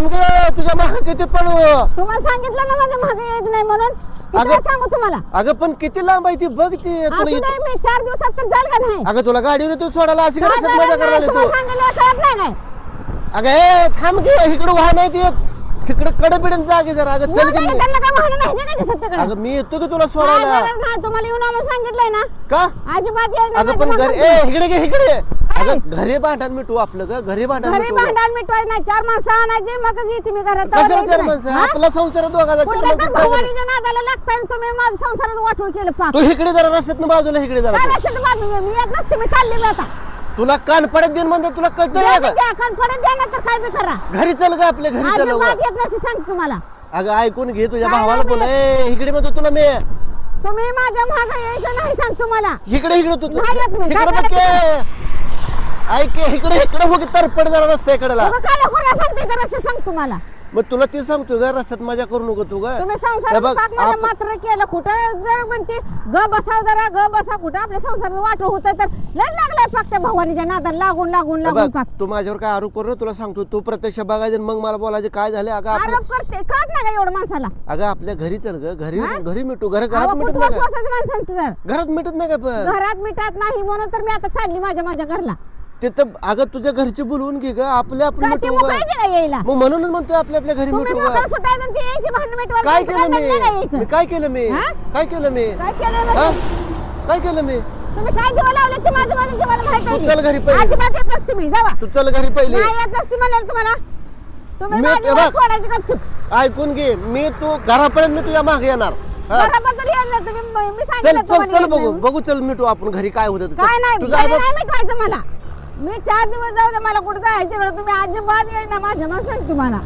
थांब गे तुझ्या मागे किती पळू. तुम्हाला सांगितलं ना माझ्या मागे यायचं नाही म्हणून. किती वेळा सांगू तुम्हाला? अगं पण किती लांब आहे ती बघ ती असू दे, मी 4 दिवसात तर जाईल का नाही? अगं तुला गाडीवर तू सोडायला अशी काय करत गरज मजा नाही, करायला तू. तुम्हाला सांगितलं कळत नाही काय? अगं ए थांब गे इकडे वाहन आहे ते तिकडे कडे पिढून जागे जरा. अगं चल नाही, की त्यांना काय म्हणणं नाही जे काय दिसत तिकडे. अगं मी येतो की तुला काय सोडायला. गरज नाही, तुम्हाला येऊन आम्हाला सांगितलंय ना. का अजिबात यायचं अगं नाही, पण तुम्हाला घरी ए इकडे घे इकडे. अगं घरी भांडण मिटू आपलं ग घरी भांडण घरी मिटू. भांडण मिटवायचं नाही, 4 माणसं आणायची मग येते मी घरात. कशाला यायचं 4 नाही. माणसं हा? आपला संसार दोघाचा 4 कुठल्या तर माणसं काय करायचं? भवानीच्या नादाला लागताय आणि तुम्ही माझं संसारात वाटोळ केलं पाप. तू इकडे जरा रस्त्यात बाजूला इकडे जरा काय तू. रस्त्यात बाजूला? मी येत नसते, मी चालली मी आता. तुला कान पडत देईन म्हणजे तुला कळतं द्या का की द्या, कणफडीत द्या ना तर काय बी करा. घरी चल ग आपल्या घरी चल अजिबात उगा. येत नसते सांगते तुम्हाला. अगं ऐकून घे तुझ्या काय भावाला नाही बोल ए इकडे म्हणतो तुला मी तुम्ही माझ्या मागे यायचं नाही सांग तुम्हाला. इकडे इकडे तू नाही येत मी. इकडे काय बघ के. ऐक के, इकडे इकडे हो की तरपड जरा रस्त्या इकडेला. तुम्ही काय लोकांना सांगते तर रस्ते सांग तुम्हाला. मग तुला ते सांगतो ग रस्त्यात मजा करू नको तू ग. तुम्ही हे संसारात बघ, पाक माझ्या आप- मात्र केलं. कुठं जर म्हणते ग बसा जरा ग बसा, कुठं आपल्या संसारात वाटो होतं तर लय लागलाय पाक त्या भवानीच्या नादाला लागून लागून हे लागून बघ, पाक. तू माझ्यावर काय आरोप करू तुला सांगतो तू प्रत्यक्ष बघायचं आणि मग मला बोलायचं काय झालं. अगं आपलं आरोप करते कळत नाही का एवढं माणसाला? अगं आपल्या घरी चल ग घरी हा? घरी मिटू घरात अहो, मिटत कुठं नाही का विश्वासाचं माणसांचं तर घरात मिटत नाही का पण घरात मिटात नाही म्हणून तर मी आता चालली माझ्या घरला. तिथं अगं तुझ्या घरची बोलवून घे ग आपल्या आपण काय ते मिटू ग. मोकळायचे का यायला? मग म्हणूनच म्हणतोय आपल्या आपल्या घरी तुम्ही मिटू मोकळं ग. सुटायचं आणि ते यायची भांडण मिटवायला काय तुमचं केलं नाही का मी यायचं? काय केलं मी हा? काय केलं मी काय केलं हा? म्हणजे? काय केलं मी तुम्ही काय दिवा लावले ते माझं जीवाला माहित तू आहे. चल घरी पहिले. अजिबात येत नसते मी जावा. तू चल घरी पहिले नाही येत नसते म्हणाल तुम्हाला. तुम्ही मी माझी ते वाट बघ. सोडायची का चूक? ऐकून घे मी तू घरापर्यंत मी तुझ्या मागे येणार हा? घराबद्दल यायला तुम्ही मी चल सांगितलं चल तुम्हाला चल येत बघू नाही. बघू चल मिटू आपण घरी काय होतं ते. काय नाही तुझा आई घरी बाप नाही मिटवायचं मला. मी 4 दिवस जाऊ दे मला कुठं जायचं तुम्ही अजिबात येईल ना माझ्या माणसांची तुम्हाला.